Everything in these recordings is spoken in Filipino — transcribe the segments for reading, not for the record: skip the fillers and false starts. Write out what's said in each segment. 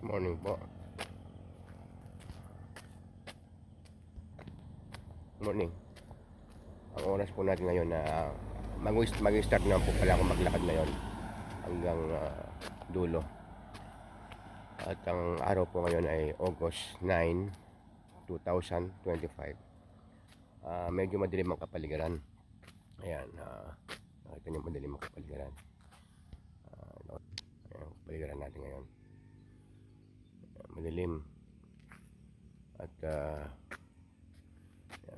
Morning po. Morning. Ang oras po natin ngayon na mag-start na po pala ako maglakad ngayon hanggang dulo. At ang araw po ngayon ay August 9, 2025. Medyo madilim ang kapaligiran. Ayan, nakita niyo madilim ang kapaligiran. Ayan ang kapaligiran natin ngayon. Madilim. At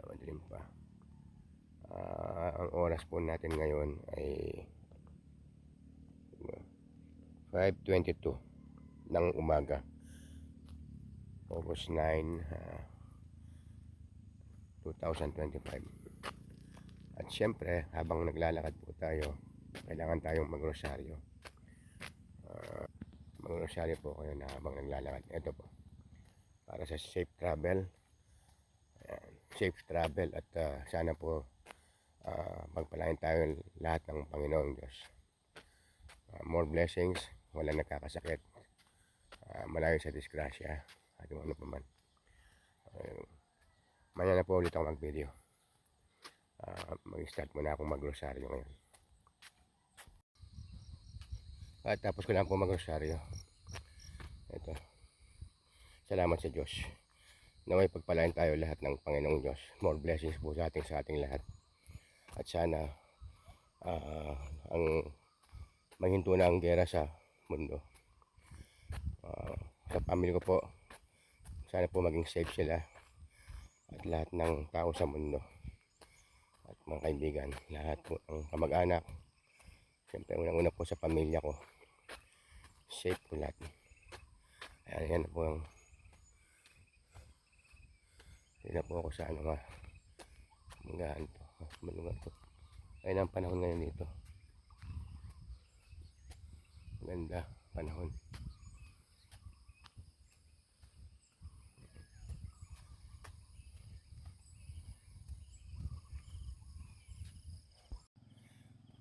madilim pa. Ang oras po natin ngayon ay 5:22 ng umaga, August 9, 2025. At syempre, habang naglalakad po tayo, kailangan tayong magrosaryo. Magrosaryo po kayo na habang naglalakad. Ito po, para sa safe travel. Ayan, safe travel at sana po magpalain tayo lahat ng Panginoong Diyos. More blessings, walang nakakasakit, malayo sa disgrasya, at ano pa man. Maya na po ulit ako mag-video. Mag-start muna akong magrosaryo ngayon. At tapos ko lang po magrosaryo. Ito. Salamat sa Diyos. Naway pagpalain tayo lahat ng Panginoong Diyos. More blessings po sa ating lahat. At sana ang maghinto na ang gera sa mundo. Sa family ko po, sana po maging safe sila at lahat ng tao sa mundo at mga kaibigan, lahat po ng kamag-anak, siyempre unang-una po sa pamilya ko, safe po lahat. Ayan, yan po ang hindi na po ako sa ano nga magahan po. Malugar po. Ayun ang panahon ngayon dito. Maganda panahon.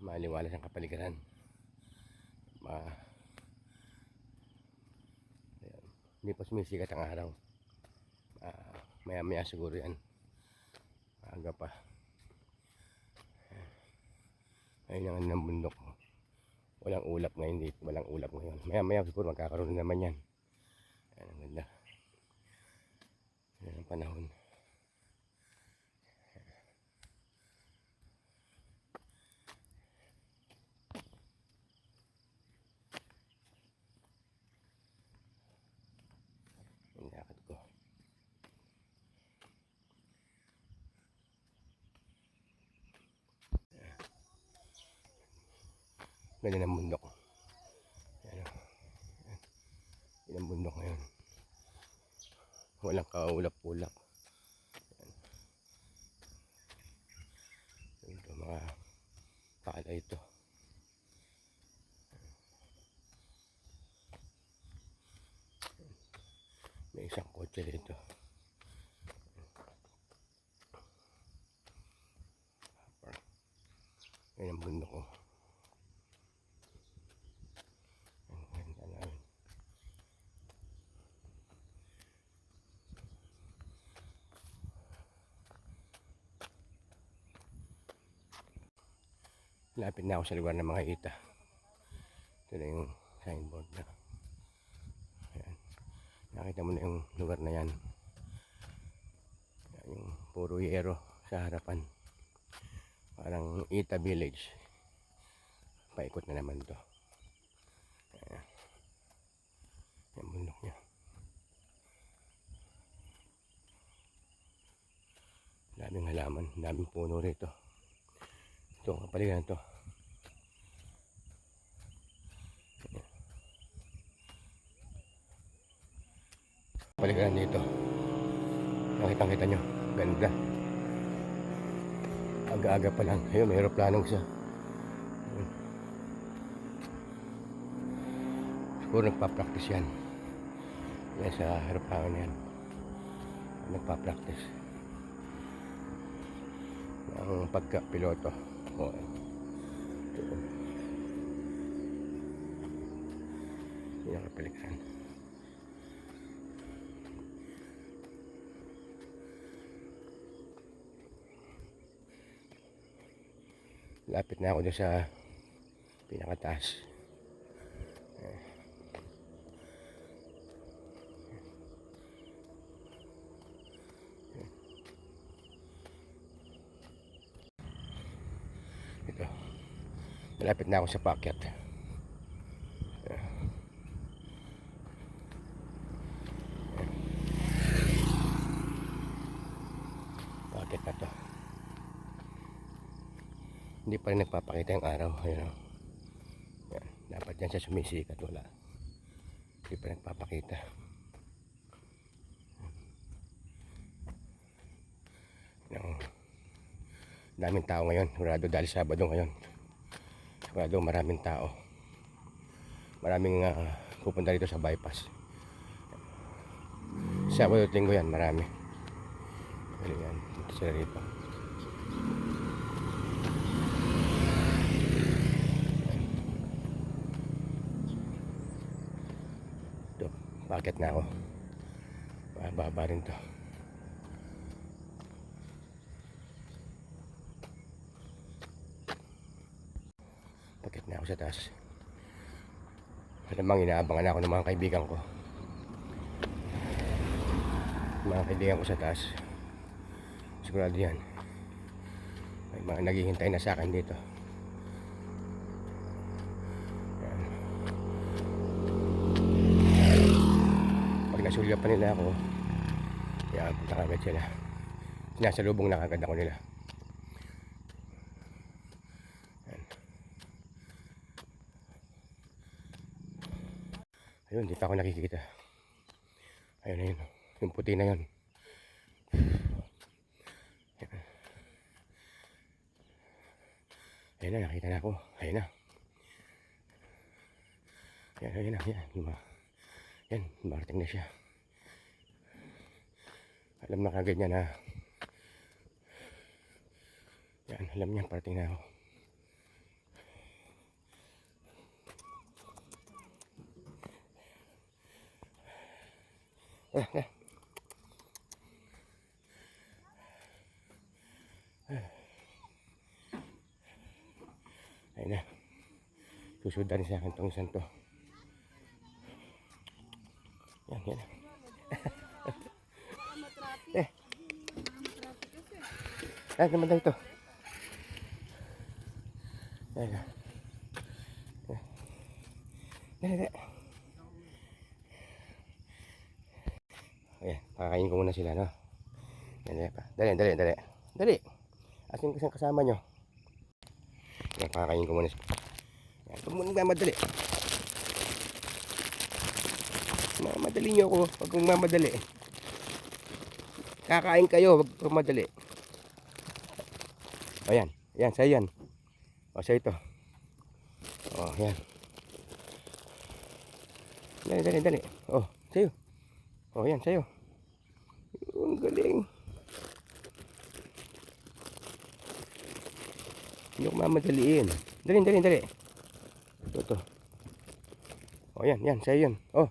Maliwalas ang kapaligiran. Hindi pa sumisikat ang araw. Maya siguro yan. Aga pa. Ayun ang ng bundok. Walang ulap ngayon dito. Walang ulap ngayon. Maya siguro magkakaroon naman yan. Ayan ang ganda. Ayan ang panahon. Ang lakad ko. Ganda ng bundok. Ayan. Yan ang bundok ngayon. Walang kaulap-ulap. Ito mga pala ito. May isang kotse dito. Yan ang bundok ko. Lapit na ako sa lugar ng mga ita. Ito na yung signboard na. Ayan. Nakita mo na yung lugar na yan. Ayan, yung puro yero sa harapan. Parang Ita Village. Paikot na naman to. Ayan. Yung bundok niya. Daming halaman. Daming puno rito. Ito, kapaligiran to. Kapaligiran dito. Nakita nyo. Ganda. Aga-aga pa lang. Ayun, may aeroplanong isa. Siguro nagpa-practice yan. Yan sa aeroplano yan. Nagpa-practice. Ang pagka-piloto. O, ito. Yan ang kapaligiran. Lapit na ako doon sa pinakataas. Ito. Malapit na ako sa paakyat. Paakyat na to. Hindi pa rin nagpapakita yung araw. Ayun, yan. Dapat yan siya sumisikat. Wala. Hindi pa nagpapakita. Daming tao ngayon. Sigurado dahil Sabado ngayon. Sigurado maraming tao. Maraming pupunta dito sa bypass. Sabado at Linggo yan. Marami. Yan. Ito sila rito. Ito. Bakit na ako? Baba rin to. Bakit na ako sa taas? Malamang inaabangan ako ng mga kaibigan ko. Mga kaibigan ko sa taas. Sigurado yan. May mga naghihintay na sa akin dito. Yan. Pag nasulya pa nila ako, yan, punta kagad sila. Sinasalubong na kagad ako nila. Ayun, hindi pa ako nakikita. Ayun, ayun. Yung puti na yun. Ayun na, nakita na ako. Ayun na. Ayan, ayun na. Yan, marating na siya. Alam na kagad niya na. Yan, alam niya, parating na ako. Ayun na. Susundan sa akin itong isang to. Yan, yan. Ay, naman daw ito. Ayun. Dali. Ayan, pakakain ko muna sila, no? Dali. Asin kasama nyo. Ayan, pakakain ko muna sila. Ayan, huwag mo nagmamadali. Mamadali nyo ako. Huwag mong mamadali. Kakain kayo, huwag mong madali. Ayan, ayan, sa'yo yan. O, sa'yo ito. O, ayan. Dali. O, sa'yo. O, ayan, sa'yo. Ang galing. Hindi ko mamadaliin. Dali. Ito. O, yan, sa'yo yun. O.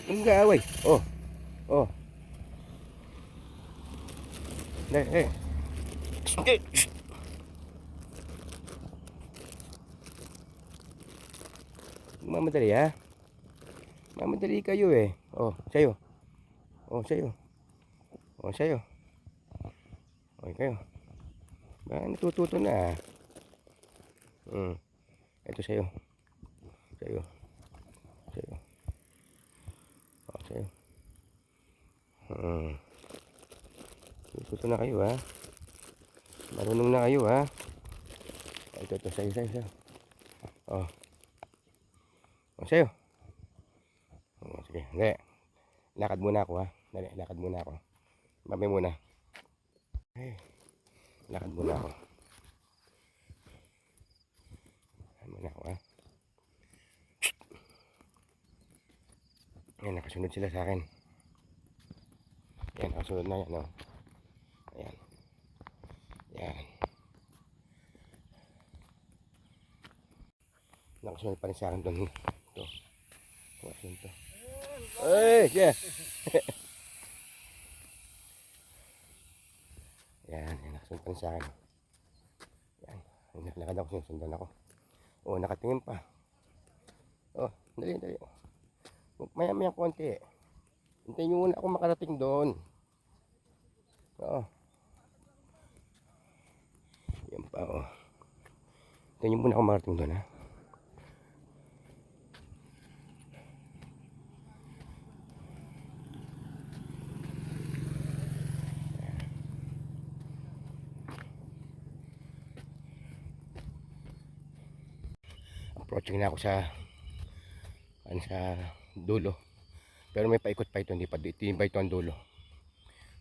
Ang gaaway. O. Dali. Mamadali, ha? Mamadali kayo eh. O, sa'yo. Sa'yo. Okay kayo. Ba, natututo na. Ito sa'yo. Sa'yo. Natututo na kayo, ha? Marunong na kayo, ha? Ito, sa'yo. Sa'yo. Sige, hindi. Lakad muna ako, ha? Dali, lakad muna ako. Mamay muna. Lakad muna ako. Ha? Ayan, nakasunod sila sa akin. Ayan, nakasunod na yan, no? Ayan. Nakasunod pa rin sa akin doon. Ito. Nakasunod to. Yeah. Yan, nakasunod pa rin sa akin. Naglakad ako, sinusundan ako. Oh, nakatingin pa. Oh, dali. Maya konti. Hintayin nyo muna ako makarating doon. Oo. Yan pa, oh. Hintayin nyo muna ako makarating doon, ha. Approaching na ako sa dulo. Pero may paikot pa ito, hindi pa ito ang dulo.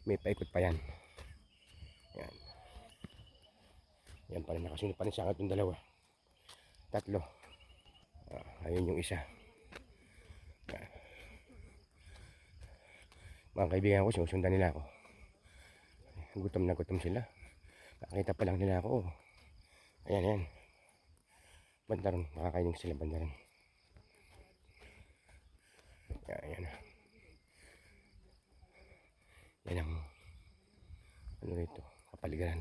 May paikot pa yan. Yan. Yan pa rin, nakasunod pa rin sa akin itong dalawa. Tatlo. Ayun yung isa. Yan. Mga kaibigan ko, sinusundan nila ako. Gutom na gutom sila. Nakita pa lang nila ako. Ayan. Bandaron, makakainin sila bandaron. Ayan. Yan ang ano rito, kapaligiran.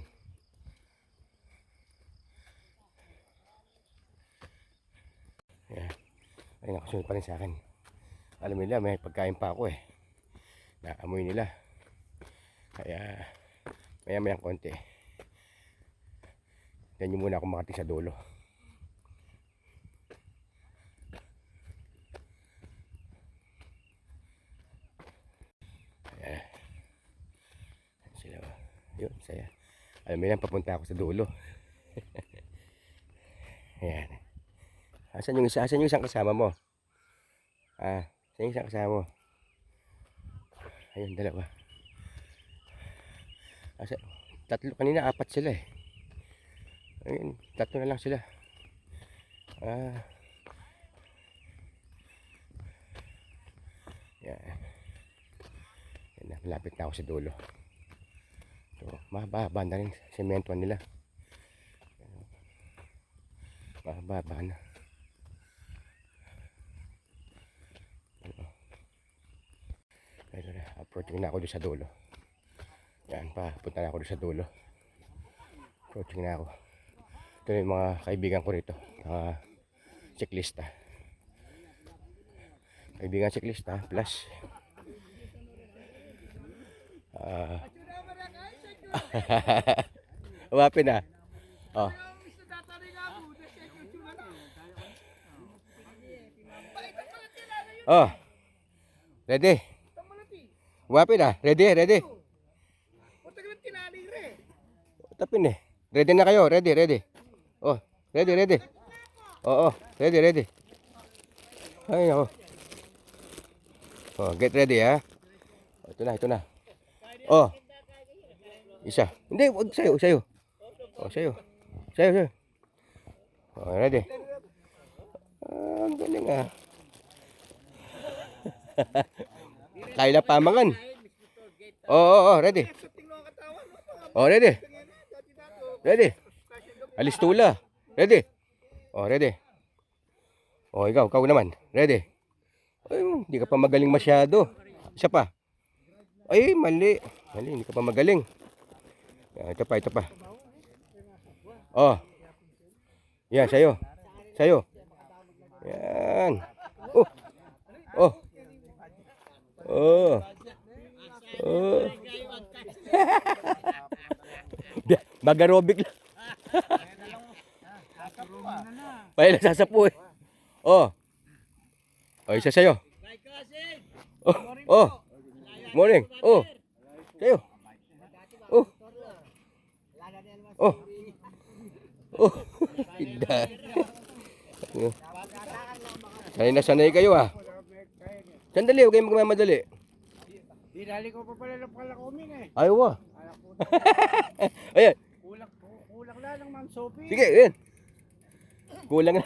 Ayan. Ay, nakasunod pa rin sa akin. Alam nila, may pagkain pa ako eh. Naamoy nila. Kaya maya konti. Ganyan muna ako makating sa dulo. Sila ba? Yun, saya. Alam mo yan, papunta ako sa dulo. Ayan. Asan yung isang kasama mo? Asan yung isang kasama mo? Ayun, dalawa. Tatlo, kanina 4 sila eh. Ayun, 3 na lang sila. Yan. Malapit na ako sa dulo. So, mahaba na rin semento nila. Mahaba na. Ito na, approaching na ako doon sa dulo. Yan pa, punta na ako doon sa dulo. Approaching na ako. Ito na yung mga kaibigan ko rito, mga siklista. Kaibigan siklista plus wapin na. Ready? Wapin na, ready. Tapin eh. Ready na kayo, ready. Ready. Oo, ready. Ay, ako. Get ready ha. Ito na. Isa. Hindi, wag sayo. Sayo. Ready. Ang galing ah. Kaya pamangan. Ready. Ready. Alis tula. Ready. Ready. Ikaw naman. Ready. Ay, hindi ka pa magaling masyado. Isa pa. Ay, mali, hindi ka pa magaling. Ito pa. Yan, sayo. Yan. Mag-aerobic lang. Pahila sasapu eh. Isa sayo. Morning. Sayo. Tidak. Sanay kayo ah. Sandali, huwag kayong magmamadali. Dali ko pa pala ng palakumin eh. Ayaw. Ayan. Kulang na lang Ma'am Sophie. Sige, ayan. Kulang na.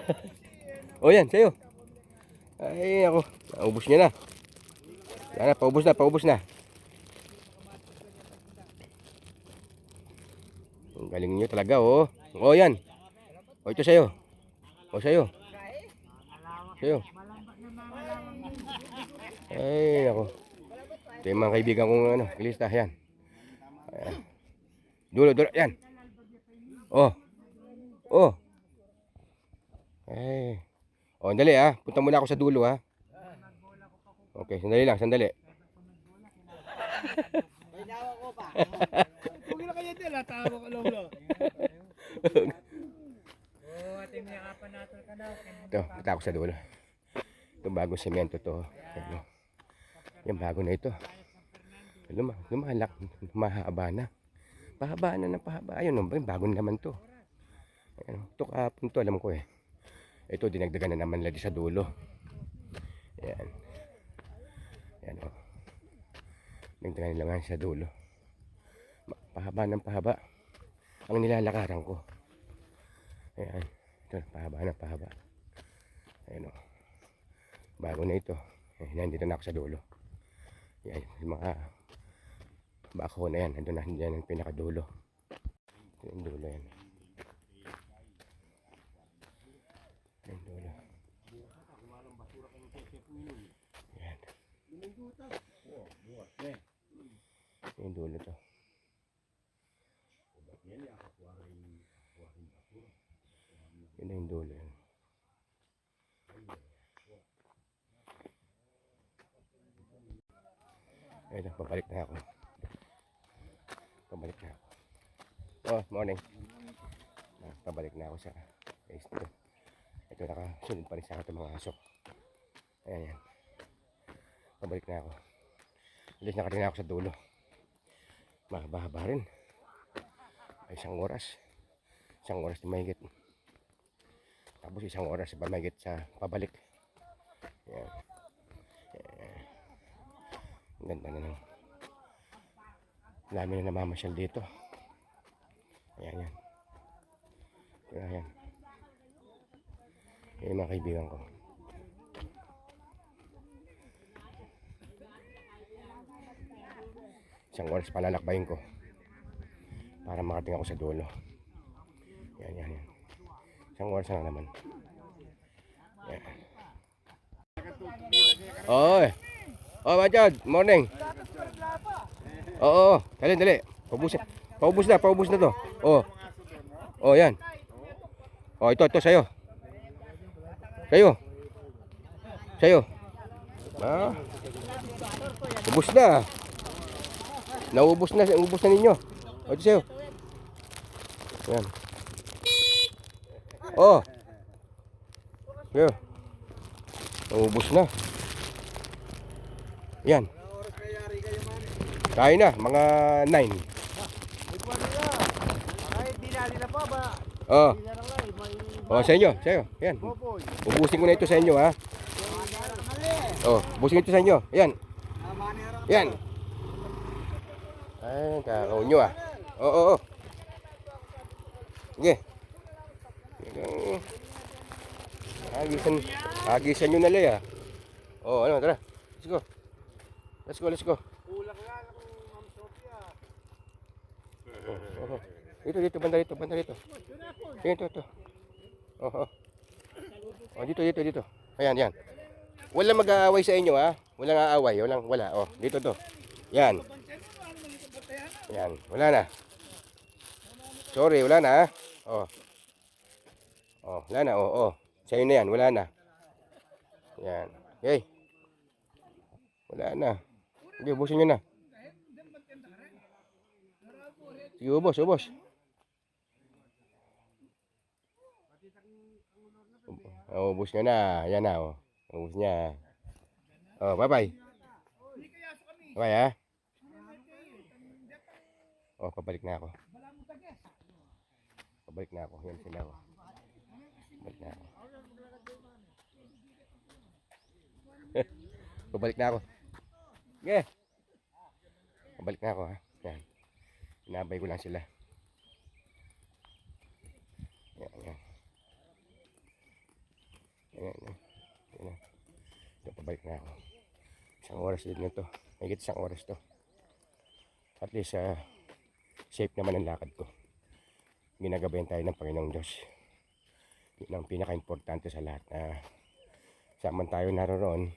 Yan, sayo. Ay, ako. Naubos niya na. Yan na, paubos na. Ang galing niyo talaga, yan. Ito sayo. Sayo. Ay, ako. Ito yung mga kaibigan kong kilista, yan. Dulo, yan. Oh. Eh. Oh, dali ah. Punta muna ako sa dulo ha. Okay, sandali lang, sandali. May dawa ko pa. Huwag na kayo din, tawa ko lang lo. Oo, ating niyakapan natin ka daw. Ito, punta ako sa dulo. Itong bagong semento to. Ayan, oh. Yung bago na ito. Lumalak, mahaba na. Pahaba na ng pahaba. Ayun, no, bago naman to. Ayan, ito kahapon to, alam ko eh. Ito, dinagdagan na naman lagi sa dulo. Ayan. Ayan, oh. Dinagdagan na naman sa dulo. Pahaba ng pahaba. Ang nilalakaran ko. Ayan. Ito, pahaba ng pahaba. Ayan, oh. Bago na ito. Ayan, nandito na ako sa dulo. Ayan, yung mga bako na yan. Nandun na, yan ang pinakadulo. Ito yung dulo yan. Yung dulo. Ayan. Yung dulo to. Yun na yung dulo yan. Ayun, pabalik na ako. Pabalik na ako. Oh, morning. Pabalik na ako sa place nito. Ito, nakasunod pa rin sa akin mga aso. Ayan, yan. Pabalik na ako. Alis na rin ako sa dulo. Mahaba-haba rin. Ay, isang oras. Isang oras na mahigit. Tapos isang oras ba mahigit sa pabalik. Ayan. Ang ganda na ng dami na namamasyal dito. Ayan, yan. Ayan. Yung mga kaibigan ko. Isang oras palalakbayin ko para makating ako sa dulo. Yan, yan, yan. Isang oras na naman. Yan. Oy. Oh, Majad, morning. Oo, dali, dali. Paubos na to. Oh. Oh, yan. Oh, ito sa'yo. Sa'yo. Ah. Ubos na. Ubos na ninyo. O, ito sa'yo. Yan. Oh. Sa'yo. Ubos na. Yan. Kain na, mga 9. Kahit dinali na pa ba? Oh. Hindi na lang ay, may Oh, sa'yo. Yan. boboy. Ubusin ko na ito sa inyo, ha. Oh, ubusin ito sa inyo. Yan. Yan. Ay, kakaon nyo, ah. Oo. Sige. Agisan nyo na lang, ah. Oh, ano, tara. Let's go. Kulang nga ng Ma'am Sophia. Oh. Dito, banda rito. Ito. Oh. Oh, dito. Ayan. Walang mag-aaway sa inyo, ha. Walang aaway, wala. Oh, dito to. Yan. Wala na. Sorry, wala na, ha. Oh. Oh, wala na, oh. Sa'yo na yan, wala na. Yan. Okay. Wala na. Sige, ubusin nyo na. Sige, ubos. Oh, ubos nyo na. Yan na, oh. Ubos niya. Oh, bye-bye. Bye, ha. Oh, pabalik na ako. Yan sila, oh. Pabalik na ako. Pabalik na ako. Yeah. Pabalik na ako, ha. Yan. Inabay ko lang sila. Yan. Ito, pabalik na ako. Isang oras din na to. Higit isang oras to. At least, safe naman ang lakad ko. Ginagabayan tayo ng Panginoong Diyos. Yun ang pinaka-importante sa lahat. Saman tayo naroon,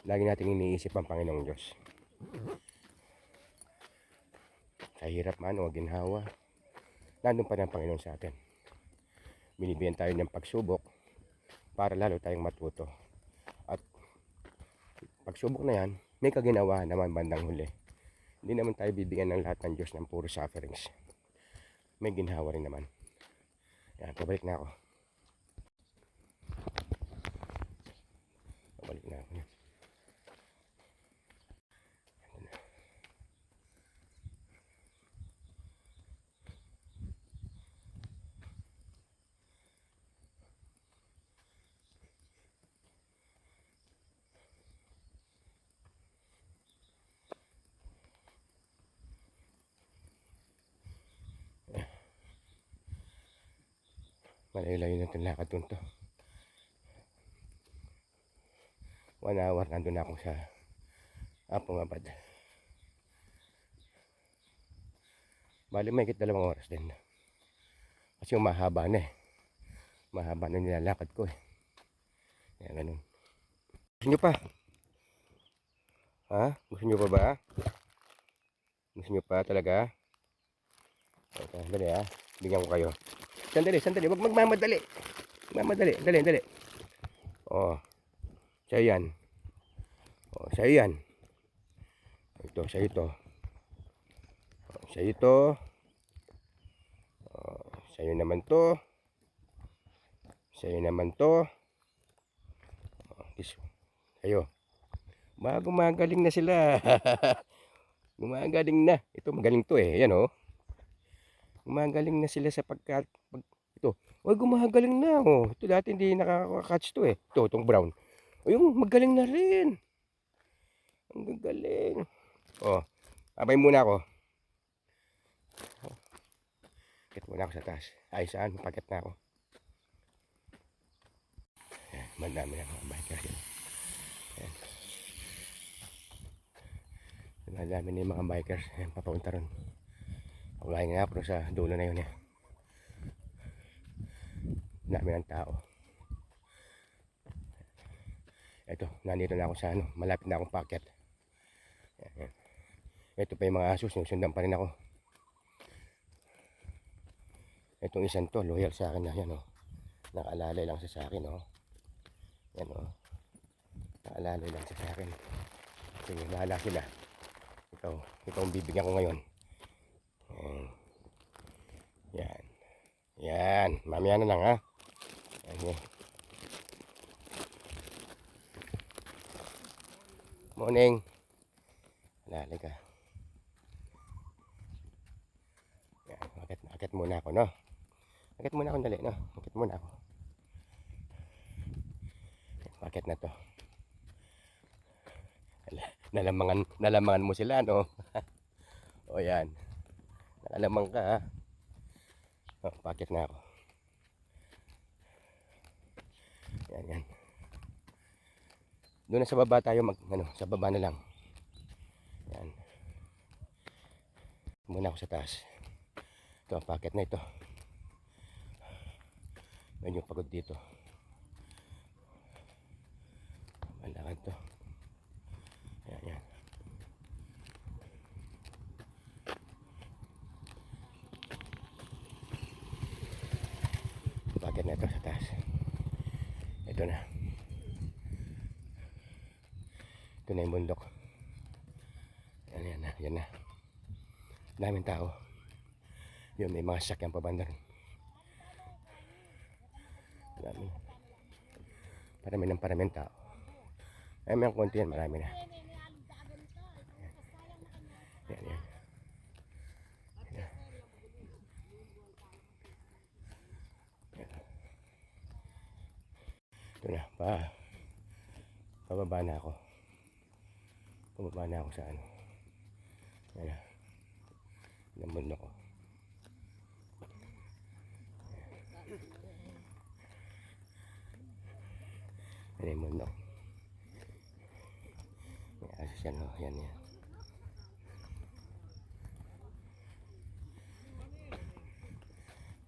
lagi natin iniisip ang Panginoong Diyos. Sa hirap man o ginhawa, nandun pa rin ang Panginoon sa atin. binibigyan tayo ng pagsubok para lalo tayong matuto. At pagsubok na yan, may kaginawa naman bandang huli. Hindi naman tayo bibigyan ng lahat ng Diyos ng puro sufferings. May ginhawa rin naman. Yan, pabalik na ako. Pabalik na ako. Malayo-layo na itong lakad dun to. 1 hour nandun ako sa Apongabad. Bali may 2 oras din. Kasi mahaba na eh. Mahaba na nilalakad ko eh. Kaya ganun. Gusto nyo pa? Ha? Gusto nyo pa ba? Gusto nyo pa talaga? Okay, dali ha. Bigyan ko kayo. Sandali. Huwag magmamadali. Dali. Oh. Sa'yo yan. Oh, sa'yo yan. Sa'yo ito. Oh, sa'yo ito. Oh, sa'yo naman to. Sa'yo naman to. Oh, sa'yo. Gumagaling na sila. Gumagaling na. Ito magaling to eh. Yan oh. Gumagaling na sila sa ito. Oy, gumagaling na oh. Ito dati hindi nakaka-catch to eh. Ito, itong brown. O yung magaling na rin. Ang gagaling. Oh, abay muna ako. Pakit muna ako sa taas. Ay, saan? Pakit na ako. Ayan, madami na mga biker. Ayan. Madami na yung mga bikers. Ayan, papapunta ron. Paglahin nga pero sa dulo na yun eh. Dami ng tao. Ito, nandito na ako sa ano, malapit na akong packet. Ayan. Ito pa yung mga aso, sinusundan pa rin ako. Itong isang to, loyal sa akin na yan oh. Nakaalalay lang siya sa akin oh. Yan oh. Nakaalalay lang siya sa akin. Sige, bahala sila. Ito ang bibigyan ko ngayon. Yan. Mamaya na lang ha. Okay. Morning. Lalay ka. Yan, akit muna ako, no? Akit muna ako, dali, no? Akit muna ako. Akit na to. Nalamangan mo sila, no? O yan. Nakalamang ka, ha? O, pakit na ako. Yan. Doon na sa baba tayo sa baba na lang. Yan. Muna ako sa taas. Ito, packet na ito. Medyo pagod dito. Malakad to. Yan. Packet na ito sa taas. Ito na. Ito na yung bundok. Yan na. Daming tao. Yun, may mga sakyan pa banda rin. Parami ng tao. Ay, may konti yan, marami na. Yan. Ito na, pababa na ako. Sa ano. Yan. Nambun ako. Yan yung mundo. May asos yan, oh. Yan.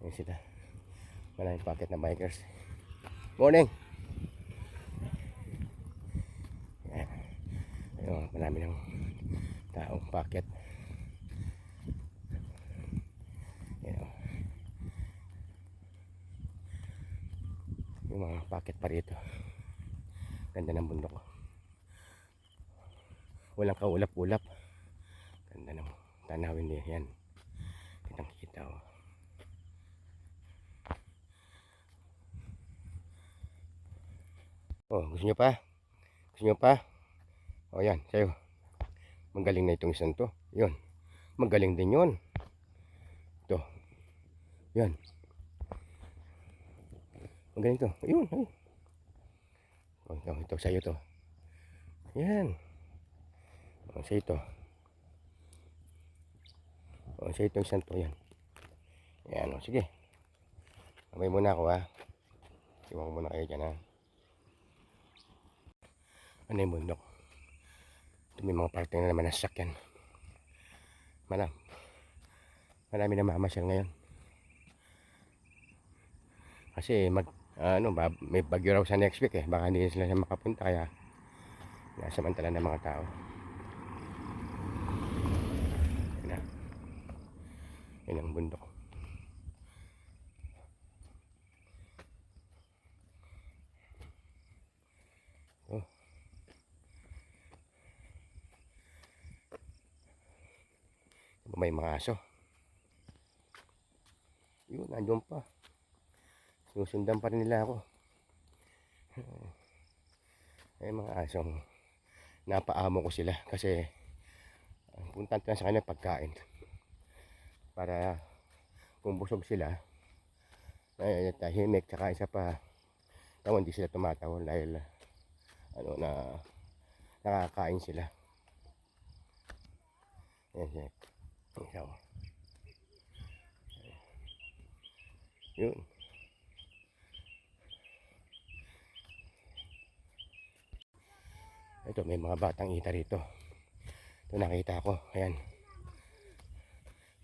Yan sila. Maraming packet na bikers. Morning! Yan. Ayun, marami ng taong packet. Yan, oh. Bakit pa rito? Ganda ng bundok. Walang kaulap-ulap. Ganda ng tanawin niya yan. Kitang kita oh. Oh, gusto nyo pa? Gusto nyo pa? Oh yan, sa'yo. Magaling na itong isang to. Yun. Magaling din yun. Ito. Yan. Magaling to. Yun. Ay. Oh, ito sa'yo to. Yan. Oh, sa'yo to. Oh, sa'yo itong isang to. Yan. Yan. Oh, sige. Kamay muna ako ha. Iwan ko muna kayo dyan ha. Ano yung bundok? Ito may mga parte na naman na sasakyan. Marami na mamasyal ngayon. Kasi may bagyo raw sa next week eh. Baka hindi sila makapunta kaya nasamantala ng mga tao. Yan na. Yan ang bundok. Oh. May mga aso. Yun, nandiyon pa. Sinusundan pa rin nila ako. May mga asong napaamo ko sila kasi puntan na sa kanila pagkain. Para kung busog sila, ay tahimik, tsaka isa pa, hindi sila tumatawa dahil nakakain sila. Yan. Ikaw. Yun. Ito, may mga batang ita rito. Ito nakita ko. Ayan.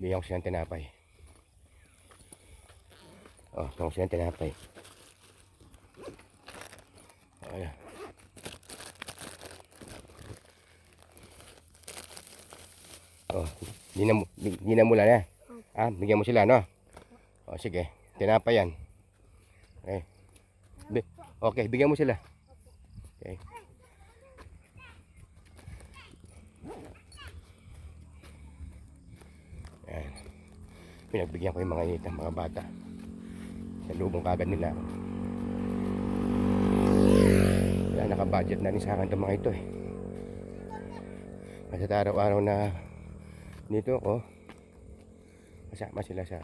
Bigyan ko silang tinapay. Oh, bigyan ko silang tinapay. Ayan. Oh, di na mula na. Ah, bigyan mo sila, no? Oh, sige. Tinapay yan. Okay. Okay, bigyan mo sila. Okay. Ayan. Pinagbigyan ko yung mga ita, mga bata. Sa lubong kagad nila. Kaya naka-budget na rin sa akin itong mga ito eh. Kasi araw-araw na dito ako, kasama sila sa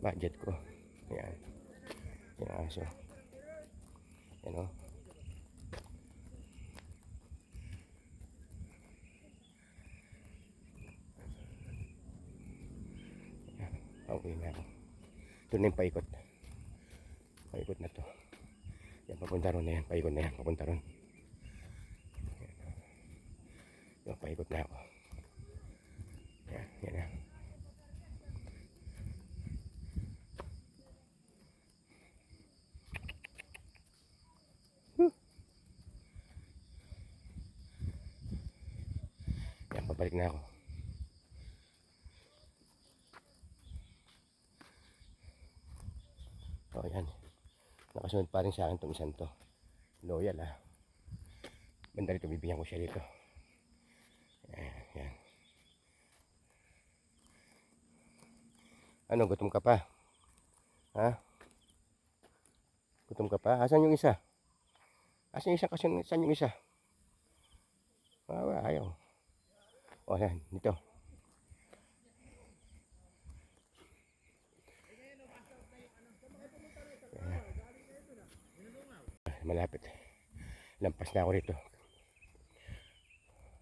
budget ko. Ayan. Yung aso. Yan o. Okay na ako. Ito na yung paikot. Paikot na to. Yan, papunta ron na yan. Paikot na yan. Papunta ron. Yan, paikot na ako. Yan na. Yan, pabalik na ako. O, yan. Nakasunod pa rin sa akin itong isang to. Loyal ah. Banda rito, bibigyan ko siya dito. Yan. Ano, gutom ka pa? Ha? Gutom ka pa? Asan yung isa? Asan yung isa? Asan yung isa? Ayaw. O, yan. Dito. Malapit. Lampas na ako rito.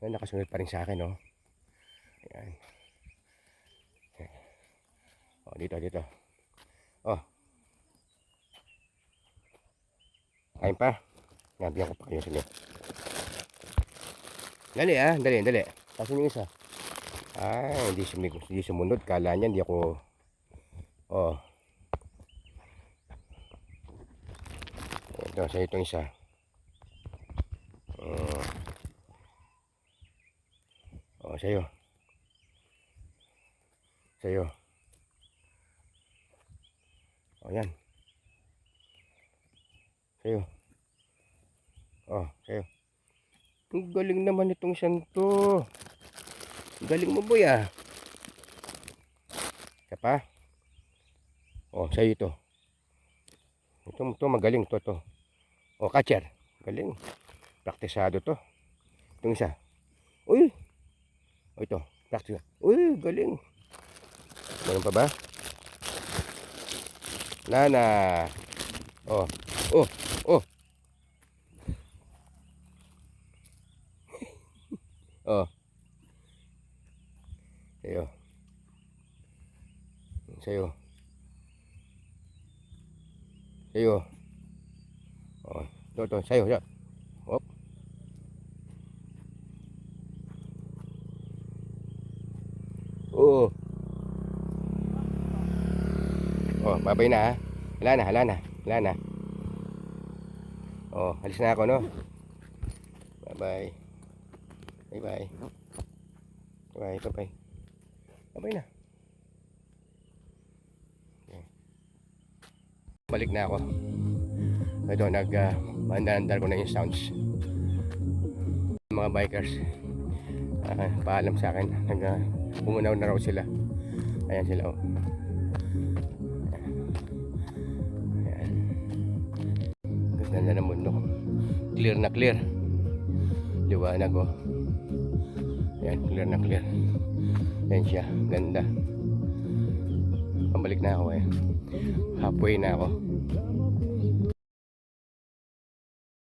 Ayan, nakasunod pa rin sa akin, no? Ayan. O, dito. O. Kain pa. Nabigyan ko pa kayo sila. Dali, ah. Dali. Kaso yung isa. Hindi sumunod. Kala niya, hindi ako... O. Ito, sa itong isa. Sa'yo. O, yan. Sa'yo. Oh, sa'yo. Ang galing naman itong isang to. Ang galing mo, boy, ah. Isa pa. Oh, sa'yo ito. Ito magaling to. Oh, catcher. Galing. Praktisado to. Itong isa. Uy. Oh, ito. Praktisado. Uy, galing. Meron pa ba? Nana. Oh. Oh. Oh. Oh. Sa'yo. Sa'yo. Sa'yo. Oh. Ito. Sa'yo. Hop. Oh. Oh, babay na, ha. Wala na. Oh, alis na ako, no. Bye-bye. Bye-bye. Bye-bye. Bye-bye na. Okay. Balik na ako. Ito, mandandar ko na yung sounds. Mga bikers, paalam sa akin. Umunaw na raw sila. Ayan sila, oh. Ayan. Ganda na ng mundo. Clear na clear. Liwanag, oh. Ayan, clear na clear. Ayan siya, ganda. Pabalik na ako, eh. Halfway na ako.